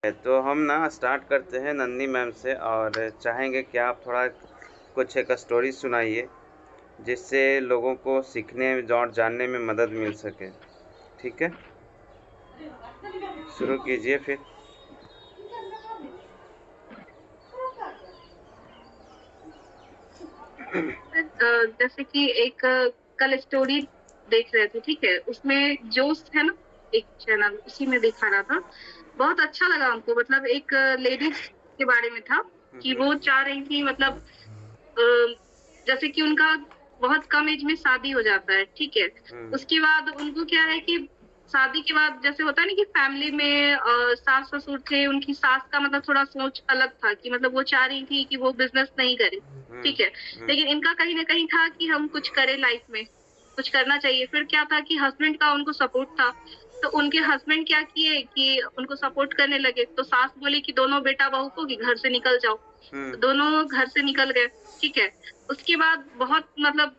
तो हम ना स्टार्ट करते हैं नंदी मैम से और चाहेंगे कि आप थोड़ा कुछ एक स्टोरी सुनाइए जिससे लोगों को सीखने और जानने में मदद मिल सके। ठीक है, शुरू कीजिए फिर। जैसे कि एक कल स्टोरी देख रहे थे, ठीक है, उसमें जोश है ना, एक चैनल उसी में दिखा रहा था। बहुत अच्छा लगा हमको। मतलब एक लेडीज के बारे में था कि वो चाह रही थी, मतलब अ, जैसे कि उनका बहुत कम एज में शादी हो जाता है, ठीक है। हुँ, उसके बाद उनको क्या है कि शादी के बाद जैसे होता है ना कि फैमिली में सास ससुर थे, उनकी सास का मतलब थोड़ा सोच अलग था कि मतलब वो चाह रही थी कि वो बिजनेस नहीं करे, हुँ, ठीक है। हुँ, लेकिन इनका कहीं ना कहीं था कि हम कुछ करें लाइफ में, कुछ करना चाहिए। फिर क्या था कि हस्बैंड का उनको सपोर्ट था, तो उनके हस्बैंड क्या किए कि उनको सपोर्ट करने लगे। तो सास बोली कि दोनों बेटा बहू को कि घर से निकल जाओ, हुँ, तो दोनों घर से निकल गए, ठीक है। उसके बाद बहुत मतलब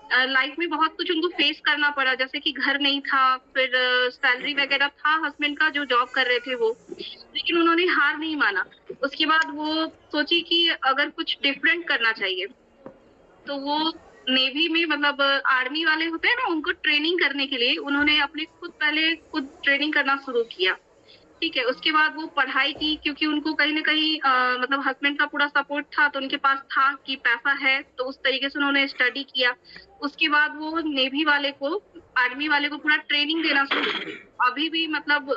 लाइफ में बहुत कुछ उनको फेस करना पड़ा, जैसे कि घर नहीं था, फिर सैलरी वगैरह था हस्बैंड का जो जॉब कर रहे थे वो, लेकिन उन्होंने हार नहीं माना। उसके बाद वो सोची कि अगर कुछ डिफरेंट करना चाहिए, तो वो नेवी में मतलब आर्मी वाले होते हैं ना, उनको ट्रेनिंग करने के लिए उन्होंने अपने खुद ट्रेनिंग करना शुरू किया, ठीक है। उसके बाद वो पढ़ाई की, क्योंकि उनको कहीं न कहीं मतलब हस्बैंड का पूरा सपोर्ट था, तो उनके पास था कि पैसा है, तो उस तरीके से उन्होंने स्टडी किया। उसके बाद वो नेवी वाले को, आर्मी वाले को पूरा ट्रेनिंग देना शुरू किया। अभी भी मतलब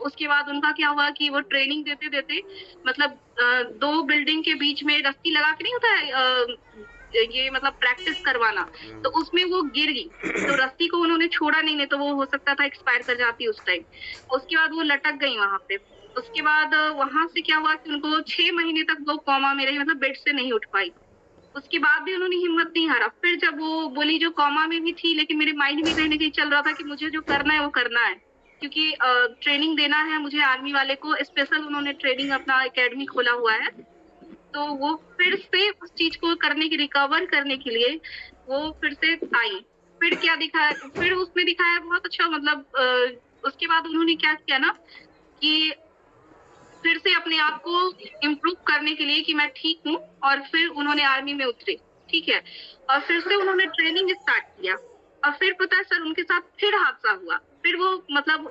उसके बाद उनका क्या हुआ कि वो ट्रेनिंग देते-देते मतलब 2 बिल्डिंग के बीच में रस्सी लगा के नहीं होता है, ये मतलब प्रैक्टिस करवाना, तो हुँ, उसमें वो गिर गई। तो रस्सी को उन्होंने छोड़ा नहीं तो वो हो सकता था एक्सपायर कर जाती उस टाइम। उसके बाद वो लटक गई वहाँ पे। उसके बाद वहाँ से क्या हुआ कि उनको 6 महीने तक वो कोमा में रही, मतलब बेड से नहीं उठ पाई। उसके बाद भी उन्होंने हिम्मत नहीं हारा। फिर जब वो बोली जो कोमा में भी थी, लेकिन मेरे माइंड में कहीं न कहीं चल रहा था कि मुझे जो करना है वो करना है। क्योंकि ट्रेनिंग देना है मुझे आर्मी वाले को, स्पेशल उन्होंने ट्रेनिंग अपना अकेडमी खोला हुआ है। तो वो फिर से उस चीज़ को करने की, रिकवर करने के लिए वो फिर से आई। फिर क्या दिखाया, फिर उसमें दिखाया बहुत अच्छा, मतलब उसके बाद उन्होंने क्या किया ना कि फिर से अपने आप को इम्प्रूव करने के लिए कि मैं ठीक हूँ, और फिर उन्होंने आर्मी में उतरे, ठीक है। और फिर से उन्होंने ट्रेनिंग स्टार्ट किया, और फिर पता है सर उनके साथ फिर हादसा हुआ। फिर वो मतलब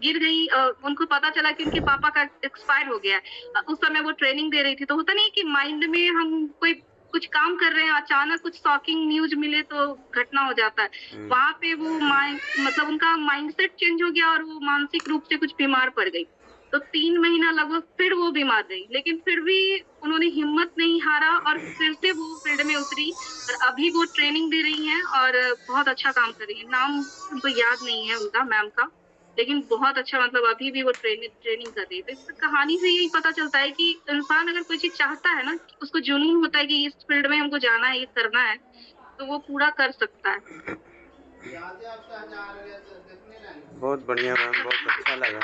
गिर गई, उनको पता चला कि उनके पापा का एक्सपायर हो गया है। उस समय वो ट्रेनिंग दे रही थी, तो होता नहीं कि माइंड में हम कोई कुछ काम कर रहे हैं, अचानक कुछ शॉकिंग न्यूज़ मिले तो घटना हो जाता है। हुँ। वहाँ पे वो मतलब उनका माइंडसेट चेंज हो गया और वो मानसिक रूप से कुछ बीमार पड़ गई। तो 3 महीना लगभग फिर वो बीमार रही, लेकिन फिर भी उन्होंने हिम्मत नहीं हारा और फिर से वो फील्ड में उतरी, और अभी वो ट्रेनिंग दे रही हैं और बहुत अच्छा काम कर रही हैं। नाम हमको याद नहीं है उनका, मैम का, लेकिन बहुत अच्छा, मतलब अभी भी वो ट्रेनिंग कर रही है। तो इस कहानी से यही पता चलता है कि इंसान अगर कोई चीज़ चाहता है ना, उसको जुनून होता है कि इस फील्ड में हमको जाना है, ये करना है, तो वो पूरा कर सकता है। बहुत बढ़िया मैम, बहुत अच्छा लगा।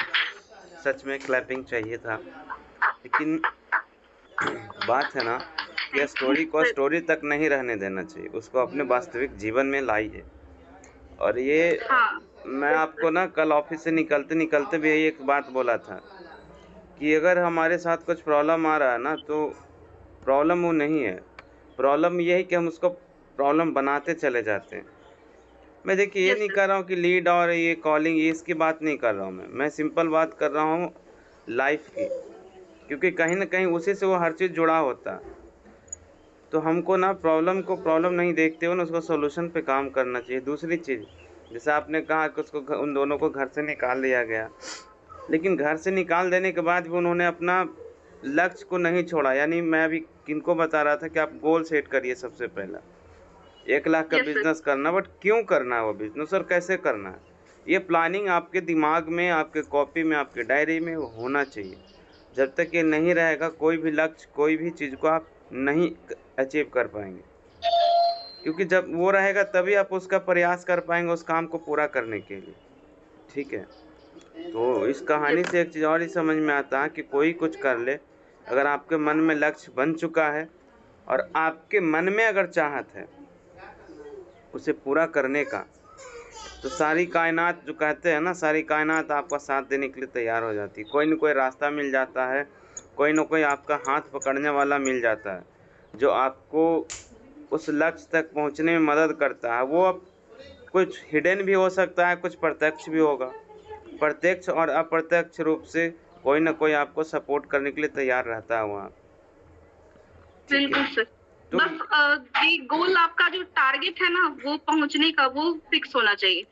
सच में क्लैपिंग चाहिए था। लेकिन बात है ना कि थैंक यू स्टोरी को सर। स्टोरी तक नहीं रहने देना चाहिए, उसको अपने वास्तविक जीवन में लाइए। और ये हाँ, मैं आपको ना कल ऑफिस से निकलते-निकलते भी यही एक बात बोला था कि अगर हमारे साथ कुछ प्रॉब्लम आ रहा है ना, तो प्रॉब्लम वो नहीं है। प्रॉब्लम ये है कि हम उसको प्रॉब्लम बनाते चले जाते हैं। मैं देखिए ये यस नहीं सर। कर रहा हूँ कि लीड और ये कॉलिंग ये इसकी बात नहीं कर रहा हूँ मैं सिंपल बात कर रहा हूँ लाइफ़ की, क्योंकि कहीं न कहीं उसी से वो हर चीज़ जुड़ा होता है। तो हमको ना प्रॉब्लम को प्रॉब्लम नहीं देखते हुए ना उसको सॉल्यूशन पे काम करना चाहिए। दूसरी चीज़, जैसे आपने कहा कि उसको उन दोनों को घर से निकाल दिया गया। लेकिन घर से निकाल देने के बाद भी उन्होंने अपना लक्ष्य को नहीं छोड़ा। यानी मैं अभी किनको बता रहा था कि आप गोल सेट करिए सबसे पहला। 1 लाख का यस सर। बिज़नेस करना, बट क्यों करना है वो बिज़नेस और कैसे करना है? ये प्लानिंग आपके दिमाग में, आपके कॉपी में, आपके डायरी में होना चाहिए। जब तक ये नहीं रहेगा कोई भी लक्ष्य, कोई भी चीज़ को आप नहीं अचीव कर पाएँगे। क्योंकि जब वो रहेगा तभी आप उसका प्रयास कर पाएँगे उस काम को पूरा करने के लिए। ठीक है? तो इस कहानी यस। से एक चीज़ और ही समझ में आता है कि कोई कुछ कर ले, अगर आपके मन में लक्ष्य बन चुका है और आपके मन में अगर चाहत है, उसे पूरा करने का, तो सारी कायनात जो कहते हैं ना, सारी कायनात आपका साथ देने के लिए तैयार हो जाती है। कोई न कोई रास्ता मिल जाता है, कोई न कोई आपका हाथ पकड़ने वाला मिल जाता है, जो आपको उस लक्ष्य तक पहुंचने में मदद करता है। वो अब कुछ हिडन भी हो सकता है, कुछ प्रत्यक्ष भी होगा। प्रत्यक्ष और अप्रत्यक्ष रूप से कोई न कोई आपको सपोर्ट करने के लिए तैयार रहता है वहाँ। ठीक बिल्कुल है, सर। तो बस ये गोल आपका जो टारगेट है ना वो पहुंचने का वो फिक्स होना चाहिए।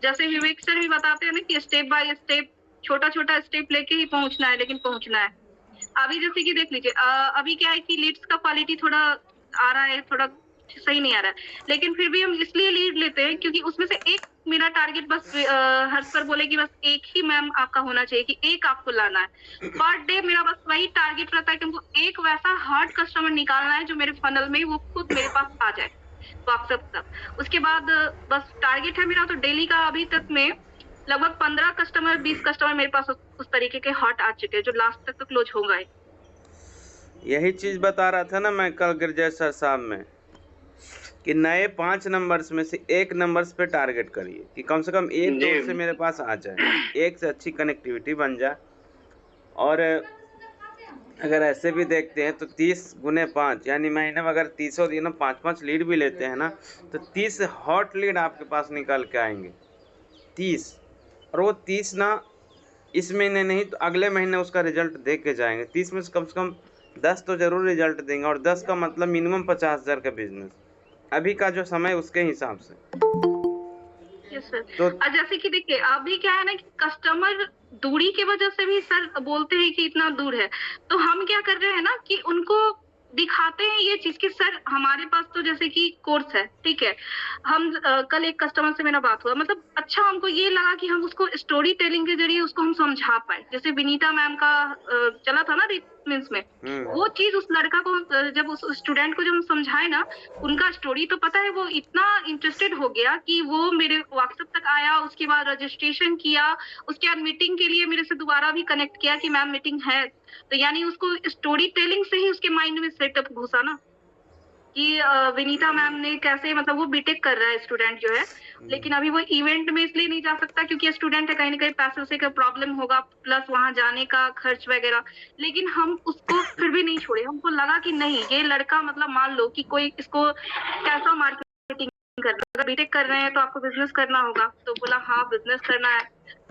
जैसे विवेक सर भी बताते हैं ना कि स्टेप बाय स्टेप, छोटा छोटा स्टेप लेके ही पहुंचना है, लेकिन पहुंचना है। अभी जैसे कि देख लीजिए, अभी क्या है कि लीड्स का क्वालिटी थोड़ा आ रहा है, थोड़ा सही नहीं आ रहा है, लेकिन फिर भी हम इसलिए लीड लेते हैं क्योंकि उसमें से एक मेरा टारगेट बस हर्ष सर बोले कि बस एक ही मैम आपका होना चाहिए, कि एक आपको लाना है पर डे। मेरा बस वही टारगेट रहता है कि हमको एक वैसा हार्ड कस्टमर निकालना है जो मेरे फनल में वो खुद मेरे पास आ जाए व्हाट्सएप तक। उसके बाद बस टारगेट है मेरा तो डेली का। अभी तक में लगभग 15 कस्टमर 20 कस्टमर मेरे पास उस तरीके के हॉट आ चुके हैं जो लास्ट तक तो क्लोज हो गए। यही चीज़ बता रहा था ना मैं कल गिरजेश सर साहब में, कि नए 5 नंबर्स में से 1 नंबर्स पे टारगेट करिए कि कम से कम एक तो उससे मेरे पास आ जाए, एक से अच्छी कनेक्टिविटी बन जाए। और अगर ऐसे भी देखते हैं तो 30 गुने 5 यानी महीने में अगर 30 दिनों 5-5 लीड भी लेते हैं ना, तो 30 हॉट लीड आपके पास निकल के आएंगे। 30, और वो 30 ना इस महीने नहीं तो अगले महीने उसका रिजल्ट दे के जाएंगे। 30 में से कम 10 तो ज़रूर रिजल्ट देंगे, और 10 का मतलब मिनिमम 50,000 का बिजनेस अभी का जो समय उसके हिसाब से। Yes sir. तो और जैसे कि देखिए अभी क्या है ना कि कस्टमर दूरी की वजह से भी सर बोलते हैं कि इतना दूर है, तो हम क्या कर रहे हैं ना कि उनको दिखाते हैं ये चीज कि सर हमारे पास तो जैसे कि कोर्स है, ठीक है। हम कल एक कस्टमर से मेरा बात हुआ, मतलब अच्छा हमको ये लगा कि हम उसको स्टोरी टेलिंग के जरिए उसको हम समझा पाए। जैसे विनीता मैम का चला था ना मीन्स में, वो चीज उस लड़का को जब उस स्टूडेंट को जब हम समझाए ना, उनका स्टोरी तो पता है, वो इतना इंटरेस्टेड हो गया कि वो मेरे व्हाट्सएप तक आया, उसके बाद रजिस्ट्रेशन किया, उसके बाद मीटिंग के लिए मेरे से दोबारा भी कनेक्ट किया कि मैम मीटिंग है। तो यानी उसको स्टोरी टेलिंग से ही उसके माइंड में सेटअप घुसा ना कि विनीता मैम ने कैसे, मतलब वो बीटेक कर रहा है स्टूडेंट जो है, लेकिन अभी वो इवेंट में इसलिए नहीं जा सकता क्योंकि स्टूडेंट है, कहीं ना कहीं पैसे से का प्रॉब्लम होगा, प्लस वहां जाने का खर्च वगैरह। लेकिन हम उसको फिर भी नहीं छोड़े, हमको लगा कि नहीं ये लड़का, मतलब मान लो कि कोई इसको कैसा मार्केटिंग कर रहा है, अगर बीटेक कर रहे हैं तो आपको बिजनेस करना होगा। तो बोला हाँ बिजनेस करना है।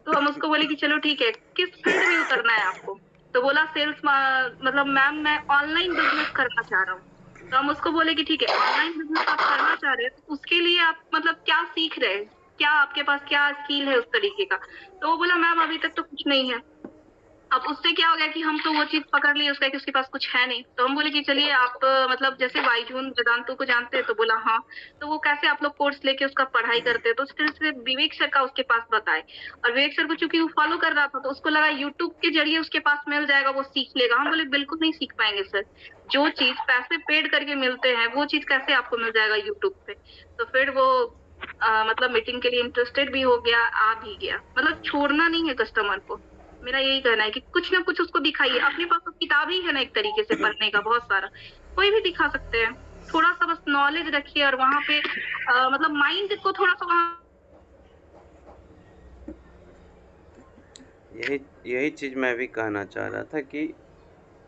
तो हम उसको बोले कि चलो ठीक है, किस फील्ड में उतरना है आपको? तो बोला सेल्स, मतलब मैम मैं ऑनलाइन बिजनेस करना चाह रहा हूँ। तो हम उसको बोले कि ठीक है, ऑनलाइन बिजनेस आप करना चाह रहे हैं तो उसके लिए आप मतलब क्या सीख रहे हैं, क्या आपके पास क्या स्किल है उस तरीके का? तो वो बोला मैम अभी तक तो कुछ नहीं है। अब उससे क्या हो गया कि हम तो वो चीज पकड़ लिए उसका कि उसके पास कुछ है नहीं। तो हम बोले कि चलिए आप मतलब जैसे बाईजून वेदांतु को जानते हैं? तो बोला हाँ। तो वो कैसे आप लोग कोर्स लेके उसका पढ़ाई करते हैं? तो उस तरह से विवेक सर का उसके पास बताए, और विवेक सर को चूंकि वो फॉलो कर रहा था तो उसको लगा यूट्यूब के जरिए उसके पास मिल जाएगा, वो सीख लेगा। हम बोले बिल्कुल नहीं सीख पाएंगे सर, जो चीज पैसे पेड करके मिलते हैं वो चीज कैसे आपको मिल जाएगा यूट्यूब पे? तो फिर वो मतलब मीटिंग के लिए इंटरेस्टेड भी हो गया, आ भी गया। मतलब छोड़ना नहीं है कस्टमर को, मेरा यही कहना है कि कुछ ना कुछ उसको दिखाइए। अपने पास तो किताब ही है ना एक तरीके से पढ़ने का बहुत सारा, कोई भी दिखा सकते हैं। थोड़ा सा बस नॉलेज रखिए और वहां पे मतलब माइंड को थोड़ा सा वहां। यही चीज़ मैं भी कहना चाह रहा था कि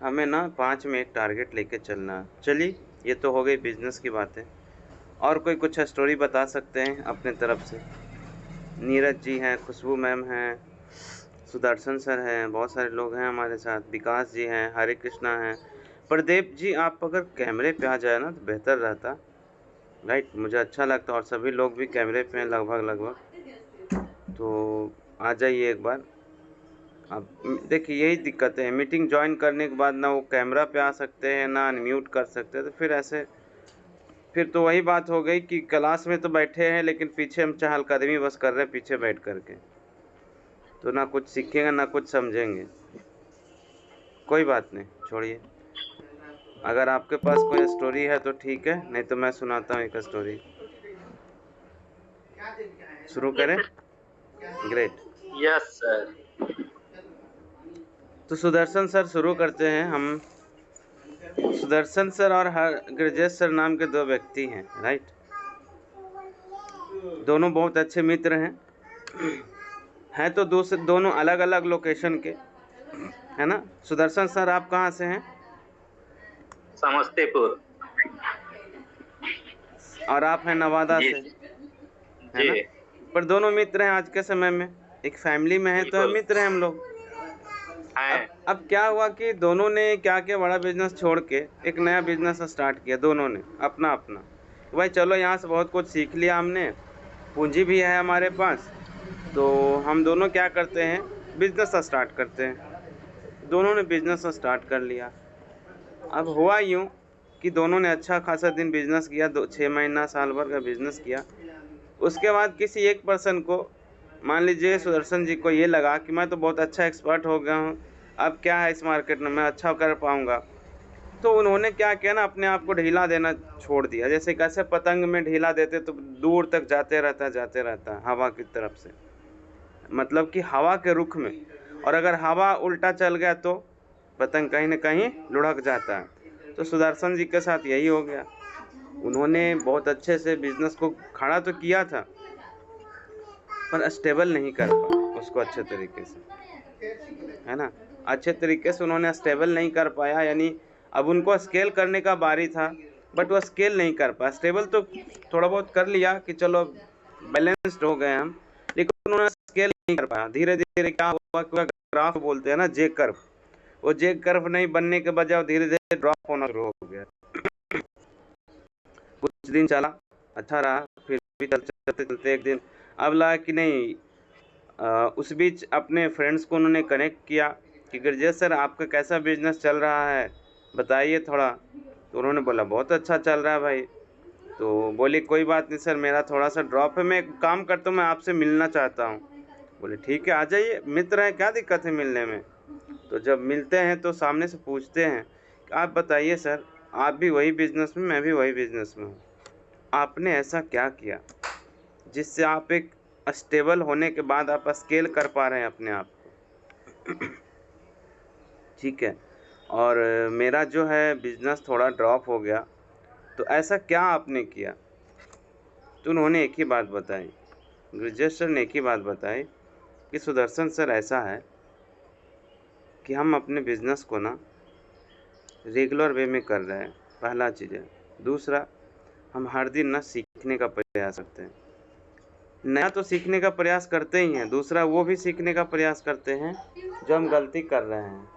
हमें ना 5 में एक टारगेट लेके चलना है। चलिए ये तो हो गई बिजनेस की बातें, और कोई कुछ स्टोरी बता सकते हैं अपने तरफ से? नीरज जी हैं, खुशबू मैम हैं, सुदर्शन सर हैं, बहुत सारे लोग हैं हमारे साथ, विकास जी हैं, हरे कृष्णा हैं, प्रदीप जी। आप अगर कैमरे पे आ जाए ना तो बेहतर रहता, राइट? मुझे अच्छा लगता, और सभी लोग भी कैमरे पे हैं लगभग, तो आ जाइए एक बार। अब देखिए यही दिक्कत है, मीटिंग ज्वाइन करने के बाद ना वो कैमरा पे आ सकते हैं ना अनम्यूट कर सकते हैं, तो फिर ऐसे फिर तो वही बात हो गई कि क्लास में तो बैठे हैं लेकिन पीछे हम चहलकदमी बस कर रहे हैं पीछे बैठ करके, तो ना कुछ सीखेंगे ना कुछ समझेंगे। कोई बात नहीं, छोड़िए। अगर आपके पास कोई स्टोरी है तो ठीक है, नहीं तो मैं सुनाता हूँ एक स्टोरी। शुरू करें? ग्रेट। Yes sir. तो सुदर्शन सर शुरू करते हैं हम। सुदर्शन सर और गिरजेश सर नाम के 2 व्यक्ति हैं, राइट? दोनों बहुत अच्छे मित्र हैं तो दोनों अलग अलग लोकेशन के, है ना। सुदर्शन सर आप कहाँ से हैं? समस्तीपुर। और आप हैं नवादा जी से, है ना। जी पर दोनों मित्र हैं आज के समय में, एक फैमिली में है तो हम बिल्कुल मित्र हैं हम लोग। हैं। अब क्या हुआ कि दोनों ने क्या किया, बड़ा बिजनेस छोड़ के एक नया बिजनेस स्टार्ट किया, दोनों ने अपना अपना। भाई चलो यहाँ से बहुत कुछ सीख लिया हमने, पूंजी भी है हमारे पास, तो हम दोनों क्या करते हैं, बिजनेस स्टार्ट करते हैं। दोनों ने बिजनेस स्टार्ट कर लिया। अब हुआ यूँ कि दोनों ने अच्छा खासा दिन बिजनेस किया, 6 महीना साल भर का बिजनेस किया। उसके बाद किसी एक पर्सन को, मान लीजिए सुदर्शन जी को ये लगा कि मैं तो बहुत अच्छा एक्सपर्ट हो गया हूँ, अब क्या है इस मार्केट में, मैं अच्छा कर पाऊँगा। तो उन्होंने क्या किया ना, अपने आप को ढीला देना छोड़ दिया। जैसे कैसे पतंग में ढीला देते तो दूर तक जाते रहता हवा की तरफ से, मतलब कि हवा के रुख में। और अगर हवा उल्टा चल गया तो पतंग कहीं न कहीं लुढ़क जाता है। तो सुदर्शन जी के साथ यही हो गया। उन्होंने बहुत अच्छे से बिजनेस को खड़ा तो किया था, पर स्टेबल नहीं कर पाए उसको अच्छे तरीके से, है ना। अच्छे तरीके से उन्होंने स्टेबल नहीं कर पाया, यानी अब उनको स्केल करने का बारी था, बट वो स्केल नहीं कर पाया। स्टेबल तो थोड़ा बहुत कर लिया कि चलो बैलेंस्ड हो गए हम, लेकिन उन्होंने स्केल नहीं कर पाया। धीरे धीरे क्या हुआ कि ग्राफ बोलते हैं ना, जे कर्व, वो जे कर्व नहीं बनने के बजाय धीरे धीरे ड्रॉप होना शुरू हो गया। कुछ दिन चला, अच्छा रहा, फिर भी चलते चलते एक दिन अब लगा कि नहीं, उस बीच अपने फ्रेंड्स को उन्होंने कनेक्ट किया कि गिरजेश सर आपका कैसा बिजनेस चल रहा है, बताइए थोड़ा। तो उन्होंने बोला बहुत अच्छा चल रहा है भाई। तो बोले कोई बात नहीं सर, मेरा थोड़ा सा ड्रॉप है, मैं एक काम करता हूँ, मैं आपसे मिलना चाहता हूँ। बोले ठीक है, आ जाइए, मित्र हैं, क्या दिक्कत है मिलने में। तो जब मिलते हैं तो सामने से पूछते हैं कि आप बताइए सर, आप भी वही बिजनेस में, मैं भी वही बिजनेस में हूँ, आपने ऐसा क्या किया जिससे आप एक स्टेबल होने के बाद आप स्केल कर पा रहे हैं अपने आप को। ठीक है, और मेरा जो है बिजनेस थोड़ा ड्रॉप हो गया, तो ऐसा क्या आपने किया। तो उन्होंने एक ही बात बताई, गिरजेश सर ने एक ही बात बताई कि सुदर्शन सर ऐसा है कि हम अपने बिजनेस को ना रेगुलर वे में कर रहे हैं, पहला चीज़ है। दूसरा, हम हर दिन ना सीखने का प्रयास करते हैं, नया तो सीखने का प्रयास करते ही हैं, दूसरा वो भी सीखने का प्रयास करते हैं जो हम गलती कर रहे हैं।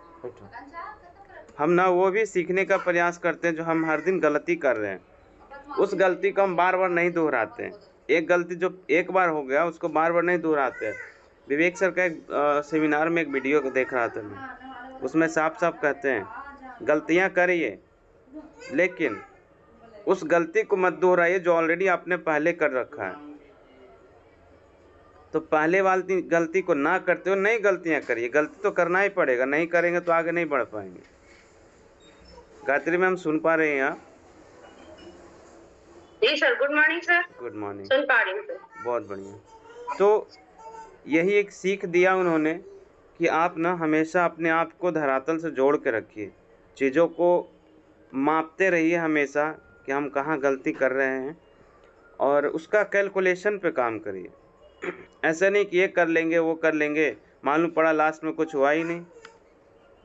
हम ना वो भी सीखने का प्रयास करते हैं जो हम हर दिन गलती कर रहे हैं, उस गलती को हम बार बार नहीं दोहराते हैं। एक गलती जो एक बार हो गया उसको बार बार नहीं दोहराते हैं। विवेक सर का एक सेमिनार में एक वीडियो देख रहा था मैं, उसमें साफ साफ कहते हैं गलतियां करिए, लेकिन उस गलती को मत दोहराइए जो ऑलरेडी आपने पहले कर रखा है। तो पहले वाली गलती को ना करते हो नई गलतियां करिए। गलती तो करना ही पड़ेगा, नहीं करेंगे तो आगे नहीं बढ़ पाएंगे। गायत्री मैम सुन पा रहे हैं आप? जी sir, good morning sir. Good morning. सुन पा रही हूँ सर। बहुत बढ़िया। तो यही एक सीख दिया उन्होंने कि आप ना हमेशा अपने आप को धरातल से जोड़ के रखिए, चीज़ों को मापते रहिए हमेशा कि हम कहाँ गलती कर रहे हैं, और उसका कैलकुलेशन पे काम करिए। ऐसा नहीं कि ये कर लेंगे वो कर लेंगे, मालूम पड़ा लास्ट में कुछ हुआ ही नहीं,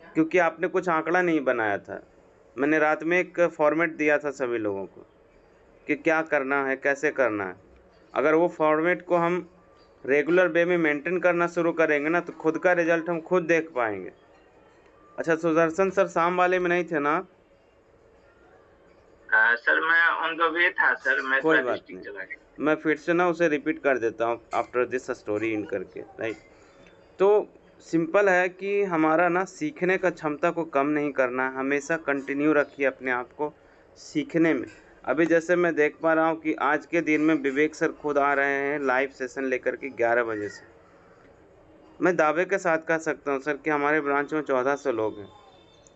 क्योंकि आपने कुछ आंकड़ा नहीं बनाया था। मैंने रात में एक फॉर्मेट दिया था सभी लोगों को कि क्या करना है, कैसे करना है। अगर वो फॉर्मेट को हम रेगुलर वे में मेंटेन करना शुरू करेंगे ना, तो खुद का रिजल्ट हम खुद देख पाएंगे। अच्छा सुदर्शन सर शाम वाले में नहीं थे ना आप? सर मैं ऑन द वे था सर, मैं कोई थोड़ा बात डिस्ट्रिक्ट चला गया। नहीं, मैं फिर से ना उसे रिपीट कर देता हूँ आफ्टर दिस स्टोरी इन करके, राइट। तो सिंपल है कि हमारा ना सीखने का क्षमता को कम नहीं करना है, हमेशा कंटिन्यू रखिए अपने आप को सीखने में। अभी जैसे मैं देख पा रहा हूँ कि आज के दिन में विवेक सर खुद आ रहे हैं लाइव सेशन लेकर के 11 बजे से। मैं दावे के साथ कह सकता हूँ सर कि हमारे ब्रांच में 1400 लोग हैं,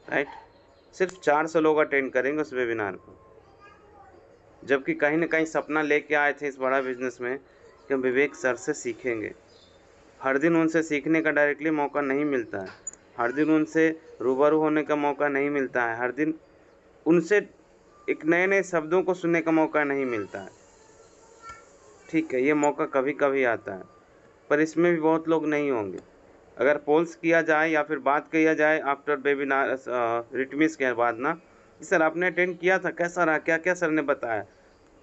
राइट। सिर्फ 400 लोग अटेंड करेंगे उस वेबिनार को, जबकि कहीं ना कहीं सपना लेके आए थे इस बड़ा बिजनेस में कि हम विवेक सर से सीखेंगे। हर दिन उनसे सीखने का डायरेक्टली मौका नहीं मिलता है, हर दिन उनसे रूबरू होने का मौका नहीं मिलता है, हर दिन उनसे एक नए नए शब्दों को सुनने का मौका नहीं मिलता है। ठीक। ठीक है, ये मौका कभी कभी आता है, पर इसमें भी बहुत लोग नहीं होंगे। अगर पोल्स किया जाए या फिर बात किया जाए आफ्टर वेबिनार रिटमिस के बाद ना, सर आपने अटेंड किया था, कैसा रहा, क्या क्या सर ने बताया,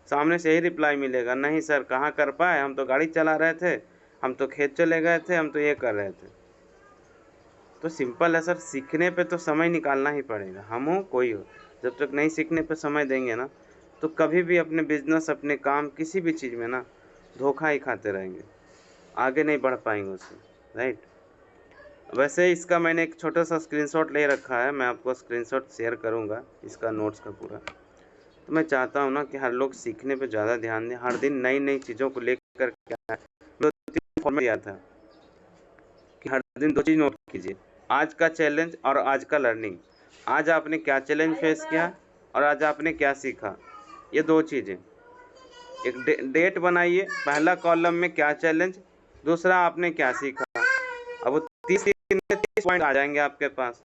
सामने से ही रिप्लाई मिलेगा, नहीं सर कहाँ कर पाए, हम तो गाड़ी चला रहे थे, हम तो खेत चले गए थे, हम तो ये कर रहे थे। तो सिंपल है सर, सीखने पे तो समय निकालना ही पड़ेगा, हम हो कोई हो, जब तक नहीं सीखने पे समय देंगे ना, तो कभी भी अपने बिजनेस, अपने काम, किसी भी चीज़ में ना धोखा ही खाते रहेंगे, आगे नहीं बढ़ पाएंगे उससे, राइट। वैसे इसका मैंने एक छोटा सा स्क्रीनशॉट ले रखा है, मैं आपको स्क्रीनशॉट शेयर करूंगा इसका, नोट्स का पूरा। तो मैं चाहता हूं ना कि हर लोग सीखने पे ज़्यादा ध्यान दें, हर दिन नई नई चीज़ों को लेकर के फॉर्मेट दिया था कि हर दिन 2 चीज़ नोट कीजिए, आज का चैलेंज और आज का लर्निंग। आज आपने क्या चैलेंज फेस किया और आज आपने क्या सीखा, ये 2 चीज़ें। एक डेट बनाइए, पहला कॉलम में क्या चैलेंज, दूसरा आपने क्या सीखा। अब वो 30 पॉइंट आ जाएंगे आपके पास।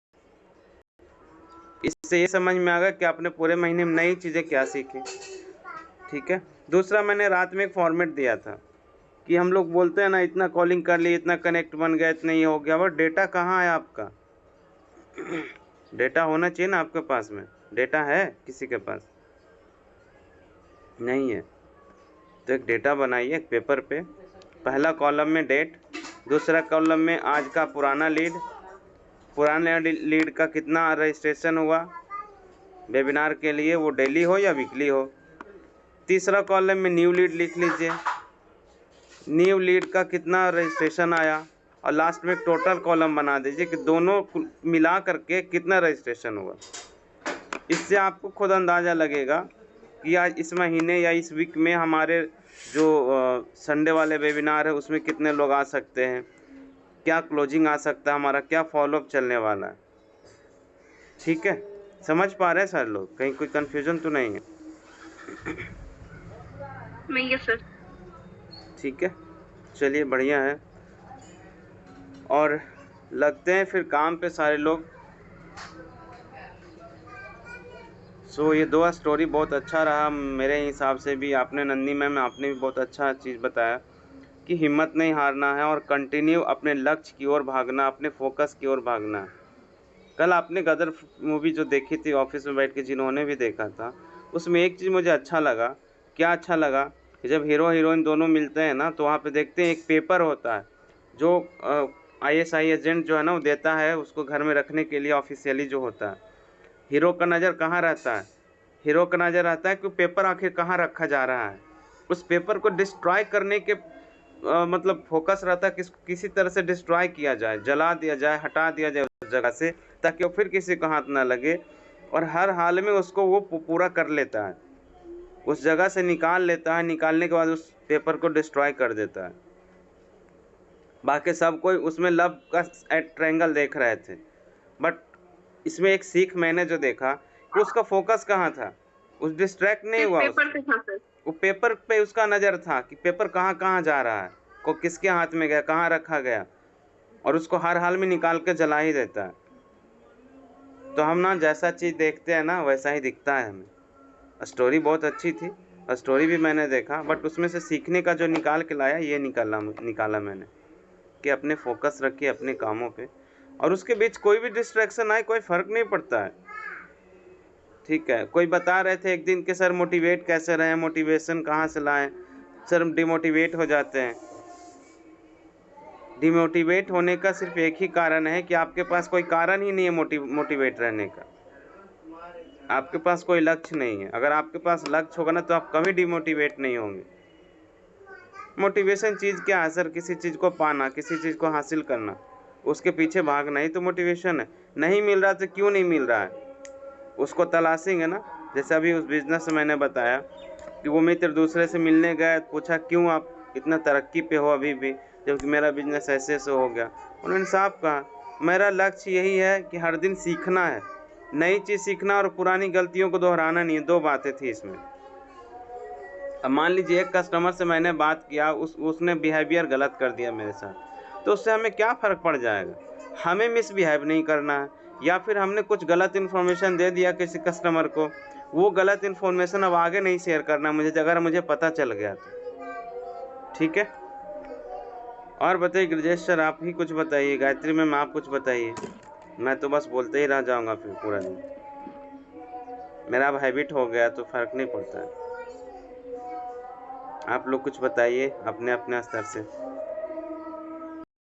इससे ये समझ में आ गया कि आपने पूरे महीने में नई चीज़ें क्या सीखी, ठीक है। दूसरा, मैंने रात में एक फॉर्मेट दिया था कि हम लोग बोलते हैं ना, इतना कॉलिंग कर लिए, इतना कनेक्ट बन गया, इतना ये हो गया, बट डेटा कहाँ है आपका? डेटा होना चाहिए ना आपके पास में, डेटा है किसी के पास? नहीं है। तो एक डेटा बनाइए एक पेपर पे, पहला कॉलम में डेट, दूसरा कॉलम में आज का पुराना लीड का कितना रजिस्ट्रेशन हुआ वेबिनार के लिए, वो डेली हो या वीकली हो। तीसरा कॉलम में न्यू लीड लिख लीजिए, न्यू लीड का कितना रजिस्ट्रेशन आया, और लास्ट में एक टोटल कॉलम बना दीजिए कि दोनों मिला करके कितना रजिस्ट्रेशन हुआ। इससे आपको खुद अंदाज़ा लगेगा कि आज इस महीने या इस वीक में हमारे जो संडे वाले वेबिनार है उसमें कितने लोग आ सकते हैं, क्या क्लोजिंग आ सकता है, हमारा क्या फॉलोअप चलने वाला है। ठीक है, समझ पा रहे हैं सर लोग? कहीं कोई कन्फ्यूजन तो नहीं है? नहीं है सर। ठीक है, चलिए बढ़िया है, और लगते हैं फिर काम पे सारे लोग। सो ये 2 स्टोरी बहुत अच्छा रहा मेरे हिसाब से भी। आपने नंदी मैम, आपने भी बहुत अच्छा चीज़ बताया कि हिम्मत नहीं हारना है और कंटिन्यू अपने लक्ष्य की ओर भागना, अपने फोकस की ओर भागना है। कल आपने गदर मूवी जो देखी थी ऑफिस में बैठ के, जिन्होंने भी देखा था, उसमें एक चीज़ मुझे अच्छा लगा। क्या अच्छा लगा कि जब हीरो हीरोइन दोनों मिलते हैं ना, तो वहाँ पे देखते हैं एक पेपर होता है जो ISI एजेंट जो है ना वो देता है उसको घर में रखने के लिए, ऑफिशियली जो होता है। हीरो का नज़र कहाँ रहता है? हीरो का नज़र रहता है कि पेपर आखिर कहाँ रखा जा रहा है। उस पेपर को डिस्ट्रॉय करने के मतलब फोकस रहता है, किसी तरह से डिस्ट्रॉय किया जाए, जला दिया जाए, हटा दिया जाए उस जगह से, ताकि वो फिर किसी को हाथ ना लगे, और हर हाल में उसको वो पूरा कर लेता है, उस जगह से निकाल लेता है। निकालने के बाद उस पेपर को डिस्ट्रॉय कर देता है। बाकी सब कोई उसमें लव का ट्रायंगल देख रहे थे, बट इसमें एक सीख मैंने जो देखा कि उसका फोकस कहाँ था, उस डिस्ट्रैक्ट नहीं हुआ, पेपर पे था सर। वो पेपर पे उसका नज़र था कि पेपर कहाँ कहाँ जा रहा है, को किसके हाथ में गया, कहाँ रखा गया, और उसको हर हाल में निकाल के जला ही देता है। तो हम ना जैसा चीज़ देखते हैं ना वैसा ही दिखता है हमें। स्टोरी बहुत अच्छी थी, स्टोरी भी मैंने देखा, बट उसमें से सीखने का जो निकाल के लाया, ये निकाला मैंने कि अपने फोकस रखिए अपने कामों पे, और उसके बीच कोई भी डिस्ट्रैक्शन आए कोई फ़र्क नहीं पड़ता है। ठीक है, कोई बता रहे थे एक दिन कि सर मोटिवेट कैसे रहें, मोटिवेशन कहाँ से लाएं? सर हम डिमोटिवेट हो जाते हैं। डिमोटिवेट होने का सिर्फ एक ही कारण है कि आपके पास कोई कारण ही नहीं है मोटिवेट रहने का। आपके पास कोई लक्ष्य नहीं है। अगर आपके पास लक्ष्य होगा ना तो आप कभी डिमोटिवेट नहीं होंगे। मोटिवेशन चीज़ क्या है सर? किसी चीज़ को पाना, किसी चीज़ को हासिल करना, उसके पीछे भागना ही तो मोटिवेशन है। नहीं मिल रहा तो क्यों नहीं मिल रहा है, उसको तलाशेंगे ना। जैसे अभी उस बिज़नेस में मैंने बताया कि वो मित्र दूसरे से मिलने गए, पूछा क्यों आप इतना तरक्की पे हो अभी भी, जबकि मेरा बिज़नेस ऐसे से हो गया। उन्होंने साफ कहा, मेरा लक्ष्य यही है कि हर दिन सीखना है, नई चीज़ सीखना और पुरानी गलतियों को दोहराना नहीं है। 2 बातें थी इसमें। अब मान लीजिए एक कस्टमर से मैंने बात किया, उसने बिहेवियर गलत कर दिया मेरे साथ, तो उससे हमें क्या फ़र्क पड़ जाएगा? हमें मिसबिहेव नहीं करना है, या फिर हमने कुछ गलत इन्फॉर्मेशन दे दिया किसी कस्टमर को, वो गलत इन्फॉर्मेशन अब आगे नहीं शेयर करना मुझे, अगर मुझे पता चल गया तो। ठीक है। और बताइए ब्रजेश सर, आप ही कुछ बताइए। गायत्री मैम आप कुछ बताइए, मैं तो बस बोलते ही रह जाऊंगा फिर पूरा दिन। मेरा अब हैबिट हो गया तो फर्क नहीं पड़ता है। आप लोग कुछ बताइए अपने अपने स्तर से।